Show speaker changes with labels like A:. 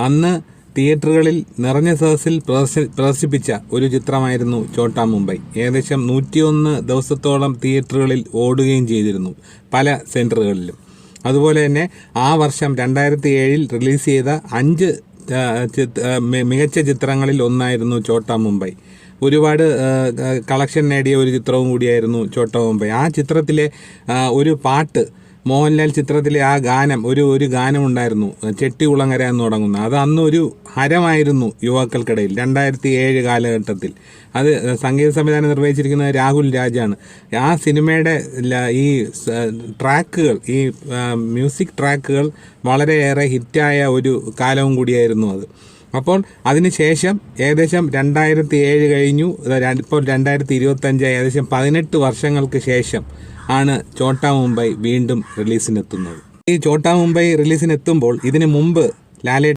A: അന്ന് തിയേറ്ററുകളിൽ നിറഞ്ഞ സദസ്സിൽ പ്രദർശിപ്പിച്ച ഒരു ചിത്രമായിരുന്നു ഛോട്ടാ മുംബൈ. ഏകദേശം 101 ദിവസത്തോളം തിയേറ്ററുകളിൽ ഓടുകയും ചെയ്തിരുന്നു, പല സെൻറ്ററുകളിലും. അതുപോലെ തന്നെ ആ വർഷം 2007 റിലീസ് ചെയ്ത 5 മികച്ച ചിത്രങ്ങളിൽ ഒന്നായിരുന്നു ഛോട്ടാ മുംബൈ. ഒരുപാട് കളക്ഷൻ നേടിയ ഒരു ചിത്രവും കൂടിയായിരുന്നു ഛോട്ടാ മുംബൈ. ആ ചിത്രത്തിലെ ഒരു പാട്ട്, മോഹൻലാൽ ചിത്രത്തിലെ ആ ഗാനം, ഒരു ഗാനം ഉണ്ടായിരുന്നു, ചെട്ടികുളങ്ങര എന്ന് തുടങ്ങുന്ന. അത് അന്നൊരു ഹരമായിരുന്നു യുവാക്കൾക്കിടയിൽ 2007 കാലഘട്ടത്തിൽ. അത് സംഗീത സംവിധാനം നിർവഹിച്ചിരിക്കുന്നത് രാഹുൽ രാജാണ്. ആ സിനിമയുടെ ഈ ട്രാക്കുകൾ, ഈ മ്യൂസിക് ട്രാക്കുകൾ വളരെയേറെ ഹിറ്റായ ഒരു കാലവും കൂടിയായിരുന്നു അത്. അപ്പോൾ അതിന് ശേഷം ഏകദേശം 2007 കഴിഞ്ഞു, ഇപ്പോൾ 2025, ഏകദേശം 18 വർഷങ്ങൾക്ക് ശേഷം ആണ് ഛോട്ടാ മുംബൈ വീണ്ടും റിലീസിനെത്തുന്നത്. ഈ ഛോട്ടാ മുംബൈ റിലീസിനെത്തുമ്പോൾ ഇതിനു മുമ്പ് ലാലേട്ടൻ